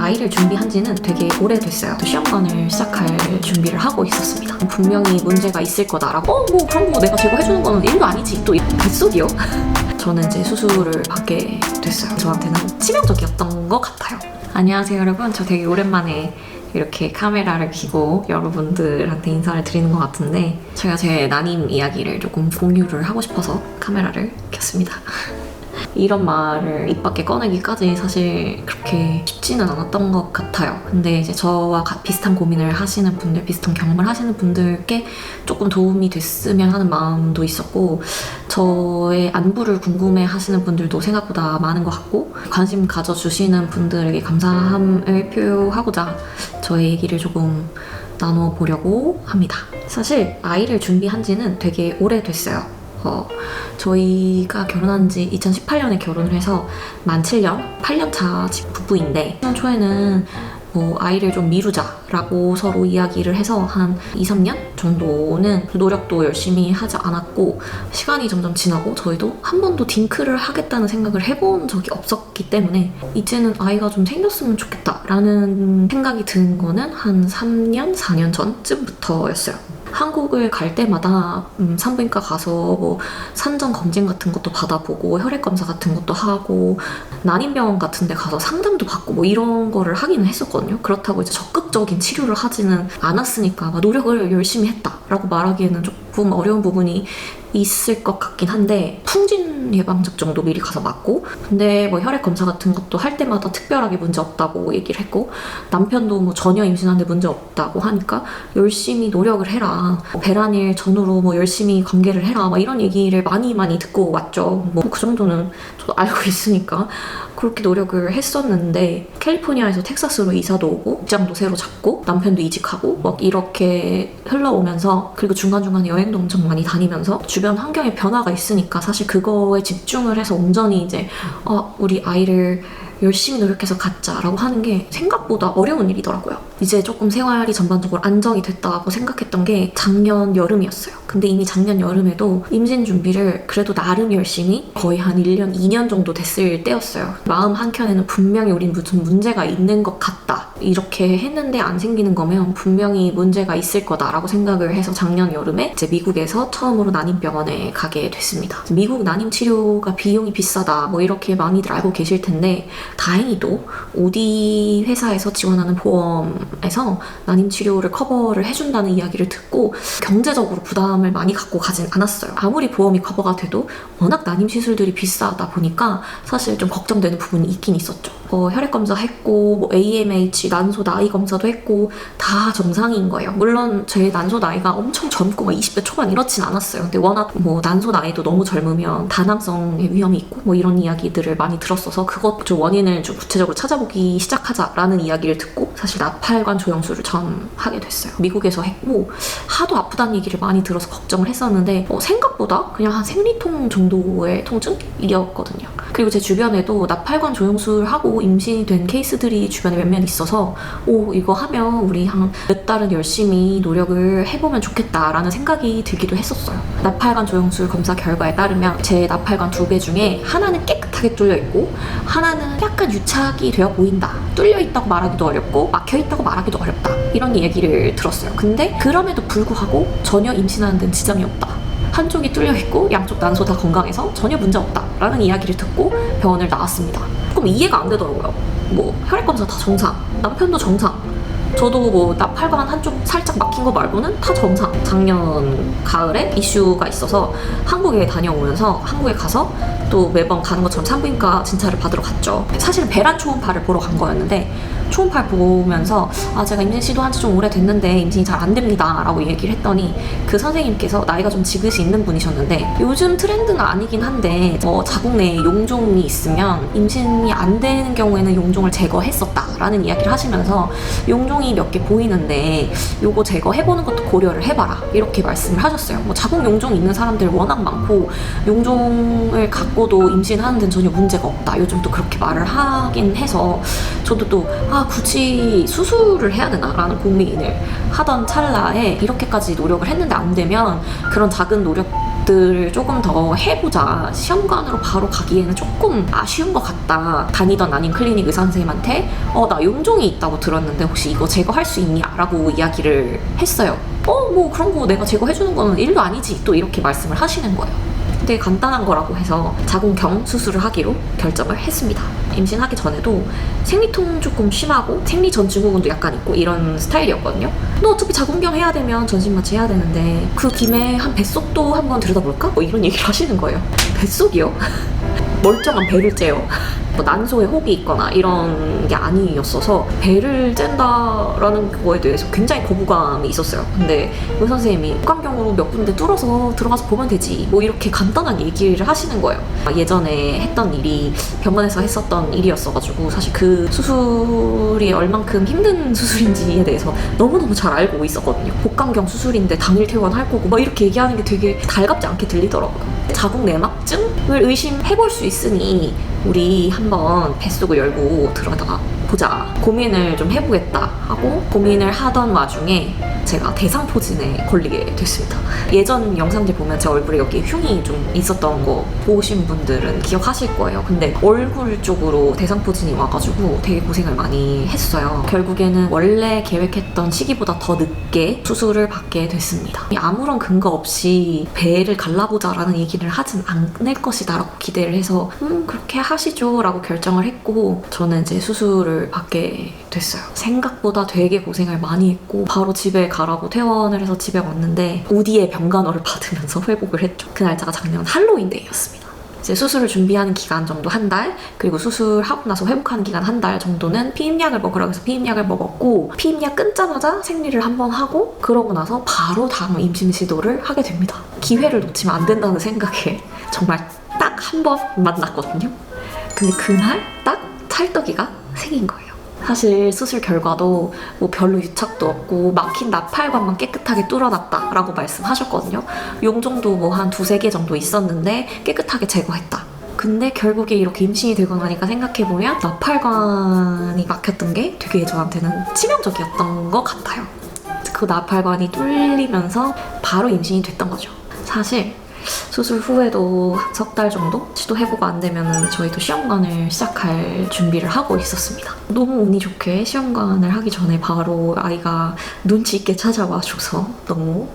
아이를 준비한 지는 되게 오래됐어요. 시험관을 시작할 준비를 하고 있었습니다. 분명히 문제가 있을 거다라고 뭐 그런 거 내가 제거해주는 거는 일도 아니지 또 뱃속이요? 저는 이제 수술을 받게 됐어요. 저한테는 치명적이었던 것 같아요. 안녕하세요 여러분, 저 되게 오랜만에 이렇게 카메라를 켜고 여러분들한테 인사를 드리는 것 같은데 제가 제 난임 이야기를 조금 공유를 하고 싶어서 카메라를 켰습니다. 이런 말을 입 밖에 꺼내기까지 사실 그렇게 쉽지는 않았던 것 같아요. 근데 이제 저와 비슷한 고민을 하시는 분들, 비슷한 경험을 하시는 분들께 조금 도움이 됐으면 하는 마음도 있었고, 저의 안부를 궁금해 하시는 분들도 생각보다 많은 것 같고, 관심 가져주시는 분들에게 감사함을 표하고자 저의 얘기를 조금 나눠보려고 합니다. 사실 아이를 준비한 지는 되게 오래됐어요. 저희가 결혼한 지 2018년에 결혼을 해서 만 7년, 8년차 부부인데 초에는 아이를 좀 미루자라고 서로 이야기를 해서 한 2, 3년 정도는 노력도 열심히 하지 않았고, 시간이 점점 지나고 저희도 한 번도 딩크를 하겠다는 생각을 해본 적이 없었기 때문에 이제는 아이가 좀 생겼으면 좋겠다라는 생각이 든 거는 한 3년, 4년 전쯤부터였어요. 한국을 갈 때마다 산부인과 가서 뭐 산전 검진 같은 것도 받아보고 혈액 검사 같은 것도 하고 난임병원 같은 데 가서 상담도 받고 뭐 이런 거를 하기는 했었거든요. 그렇다고 이제 적극적인 치료를 하지는 않았으니까 막 노력을 열심히 했다라고 말하기에는 조금 어려운 부분이 있을 것 같긴 한데, 풍진 예방접 정도 미리 가서 맞고, 근데 뭐 혈액 검사 같은 것도 할 때마다 특별하게 문제 없다고 얘기를 했고, 남편도 뭐 전혀 임신하는데 문제 없다고 하니까 열심히 노력을 해라, 배란일 전후로 뭐 열심히 관계를 해라, 막 이런 얘기를 많이 듣고 왔죠. 뭐 그 정도는 저도 알고 있으니까 그렇게 노력을 했었는데, 캘리포니아에서 텍사스로 이사도 오고 직장도 새로 잡고 남편도 이직하고 막 이렇게 흘러오면서, 그리고 중간중간에 여행도 엄청 많이 다니면서 주변 환경에 변화가 있으니까 사실 그거에 집중을 해서 온전히 이제 우리 아이를 열심히 노력해서 갖자라고 하는 게 생각보다 어려운 일이더라고요. 이제 조금 생활이 전반적으로 안정이 됐다고 생각했던 게 작년 여름이었어요. 근데 이미 작년 여름에도 임신 준비를 그래도 나름 열심히 거의 한 1년, 2년 정도 됐을 때였어요. 마음 한켠에는 분명히 우린 무슨 문제가 있는 것 같다, 이렇게 했는데 안 생기는 거면 분명히 문제가 있을 거다라고 생각을 해서 작년 여름에 이제 미국에서 처음으로 난임병원에 가게 됐습니다. 미국 난임 치료가 비용이 비싸다 뭐 이렇게 많이들 알고 계실 텐데, 다행히도 OD 회사에서 지원하는 보험에서 난임 치료를 커버를 해준다는 이야기를 듣고 경제적으로 부담을 많이 갖고 가진 않았어요. 아무리 보험이 커버가 돼도 워낙 난임 시술들이 비싸다 보니까 사실 좀 걱정되는 부분이 있긴 있었죠. 혈액 검사 했고 뭐 AMH, 난소 나이 검사도 했고 다 정상인 거예요. 물론 제 난소 나이가 엄청 젊고 막 20대 초반 이렇진 않았어요. 근데 워낙 뭐 난소 나이도 너무 젊으면 다낭성의 위험이 있고 뭐 이런 이야기들을 많이 들었어서 그것 좀 원인을 좀 구체적으로 찾아보기 시작하자라는 이야기를 듣고 사실 나팔관 조영술을 처음 하게 됐어요. 미국에서 했고 하도 아프다는 얘기를 많이 들어서 걱정을 했었는데 생각보다 그냥 한 생리통 정도의 통증이었거든요. 그리고 제 주변에도 나팔관 조영술 하고 임신이 된 케이스들이 주변에 몇몇 있어서 이거 하면 우리 한 몇 달은 열심히 노력을 해보면 좋겠다라는 생각이 들기도 했었어요. 나팔관 조영술 검사 결과에 따르면 제 나팔관 2개 중에 하나는 깨끗하게 뚫려있고 하나는 약간 유착이 되어 보인다, 뚫려있다고 말하기도 어렵고 막혀있다고 말하기도 어렵다, 이런 얘기를 들었어요. 근데 그럼에도 불구하고 전혀 임신하는 데는 지장이 없다, 한쪽이 뚫려있고 양쪽 난소 다 건강해서 전혀 문제 없다라는 이야기를 듣고 병원을 나왔습니다. 조금 이해가 안 되더라고요. 뭐 혈액검사 다 정상, 남편도 정상, 저도 뭐 나팔관 한쪽 살짝 막힌 거 말고는 다 정상. 작년 가을에 이슈가 있어서 한국에 다녀오면서 한국에 가서 또 매번 가는 것처럼 산부인과 진찰을 받으러 갔죠. 사실은 배란 초음파를 보러 간 거였는데 초음파를 보면서 제가 임신 시도한 지 좀 오래됐는데 임신이 잘 안 됩니다 라고 얘기를 했더니 그 선생님께서 나이가 좀 지긋이 있는 분이셨는데, 요즘 트렌드는 아니긴 한데 자궁 내에 용종이 있으면 임신이 안 되는 경우에는 용종을 제거했었다 라는 이야기를 하시면서 용종이 몇 개 보이는데 요거 제거해보는 것도 고려를 해봐라, 이렇게 말씀을 하셨어요. 뭐 자궁 용종 있는 사람들 워낙 많고 용종을 갖고도 임신하는 데는 전혀 문제가 없다, 요즘 또 그렇게 말을 하긴 해서 저도 또 굳이 수술을 해야 되나 라는 고민을 하던 찰나에 이렇게까지 노력을 했는데 안 되면 그런 작은 노력 것들을 조금 더 해보자. 시험관으로 바로 가기에는 조금 아쉬운 것 같다. 다니던 안인 클리닉 의사 선생님한테 나 용종이 있다고 들었는데 혹시 이거 제거할 수 있냐? 라고 이야기를 했어요. 뭐 그런 거 내가 제거해주는 거는 일도 아니지. 또 이렇게 말씀을 하시는 거예요. 되게 간단한 거라고 해서 자궁경 수술을 하기로 결정을 했습니다. 임신하기 전에도 생리통 조금 심하고 생리 전 증후군도 약간 있고 이런 스타일이었거든요. 너 어차피 자궁경 해야 되면 전신마취 해야 되는데 그 김에 한 뱃속도 한번 들여다볼까? 뭐 이런 얘기를 하시는 거예요. 뱃속이요? 멀쩡한 배를 째요. 뭐 난소에 혹이 있거나 이런 게 아니었어서 배를 짠다라는 거에 대해서 굉장히 거부감이 있었어요. 근데 의사 선생님이 혹간경으로 몇 군데 뚫어서 들어가서 보면 되지 뭐 이렇게 간단한 얘기를 하시는 거예요. 예전에 했던 일이 병원에서 했었던 일이었어가지고 사실 그 수술이 얼만큼 힘든 수술인지에 대해서 너무너무 잘 알고 있었거든요. 복강경 수술인데 당일 퇴원할 거고 막 이렇게 얘기하는 게 되게 달갑지 않게 들리더라고요. 자궁 내막증을 의심해볼 수 있으니 우리 한번 뱃속을 열고 들어가 보자. 고민을 좀 해보겠다 하고 고민을 하던 와중에 제가 대상포진에 걸리게 됐습니다. 예전 영상들 보면 제 얼굴에 여기 흉이 좀 있었던 거 보신 분들은 기억하실 거예요. 근데 얼굴 쪽으로 대상포진이 와가지고 되게 고생을 많이 했어요. 결국에는 원래 계획했던 시기보다 더 늦게 수술을 받게 됐습니다. 아무런 근거 없이 배를 갈라보자라는 얘기를 하진 않을 것이다 라고 기대를 해서 그렇게 하시죠 라고 결정을 했고 저는 이제 수술을 받게 됐어요. 생각보다 되게 고생을 많이 했고 바로 집에 가라고 퇴원을 해서 집에 왔는데 우디의 병간호를 받으면서 회복을 했죠. 그 날짜가 작년 할로윈데이였습니다. 이제 수술을 준비하는 기간 정도 한 달, 그리고 수술하고 나서 회복하는 기간 한 달 정도는 피임약을 먹으라고 해서 피임약을 먹었고 피임약 끊자마자 생리를 한번 하고 그러고 나서 바로 다음 임신 시도를 하게 됩니다. 기회를 놓치면 안 된다는 생각에 정말 딱 한 번 만났거든요. 근데 그날 딱 찰떡이가 생긴 거예요. 사실 수술 결과도 뭐 별로 유착도 없고 막힌 나팔관만 깨끗하게 뚫어놨다 라고 말씀하셨거든요. 용종도 뭐 한 2-3개 정도 있었는데 깨끗하게 제거했다. 근데 결국에 이렇게 임신이 되고 나니까 생각해보면 나팔관이 막혔던 게 되게 저한테는 치명적이었던 것 같아요. 그 나팔관이 뚫리면서 바로 임신이 됐던 거죠. 사실 수술 후에도 3달 정도 시도해보고 안 되면 저희도 시험관을 시작할 준비를 하고 있었습니다. 너무 운이 좋게 시험관을 하기 전에 바로 아이가 눈치 있게 찾아와줘서 너무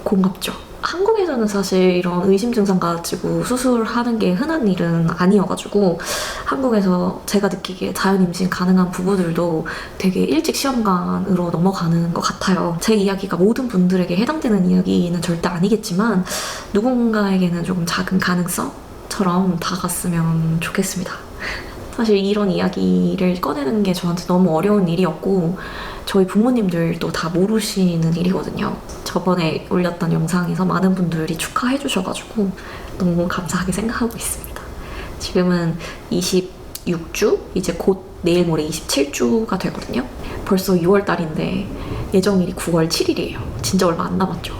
고맙죠. 한국에서는 사실 이런 의심 증상 가지고 수술하는 게 흔한 일은 아니어가지고 한국에서 제가 느끼기에 자연 임신 가능한 부부들도 되게 일찍 시험관으로 넘어가는 것 같아요. 제 이야기가 모든 분들에게 해당되는 이야기는 절대 아니겠지만 누군가에게는 조금 작은 가능성처럼 다가갔으면 좋겠습니다. 사실 이런 이야기를 꺼내는 게 저한테 너무 어려운 일이었고 저희 부모님들도 다 모르시는 일이거든요. 저번에 올렸던 영상에서 많은 분들이 축하해 주셔가지고 너무 감사하게 생각하고 있습니다. 지금은 26주? 이제 곧 내일 모레 27주가 되거든요. 벌써 6월달인데 예정일이 9월 7일이에요. 진짜 얼마 안 남았죠.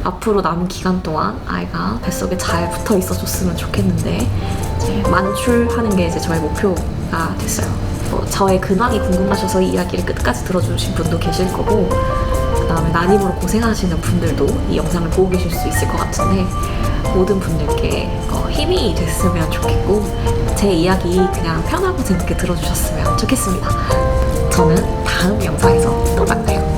앞으로 남은 기간 동안 아이가 뱃속에 잘 붙어 있어줬으면 좋겠는데 이제 만출하는 게 이제 저의 목표가 됐어요. 저의 근황이 궁금하셔서 이 이야기를 끝까지 들어주신 분도 계실 거고 그 다음에 난임으로 고생하시는 분들도 이 영상을 보고 계실 수 있을 것 같은데 모든 분들께 힘이 됐으면 좋겠고 제 이야기 그냥 편하고 재밌게 들어주셨으면 좋겠습니다. 저는 다음 영상에서 또 만나요.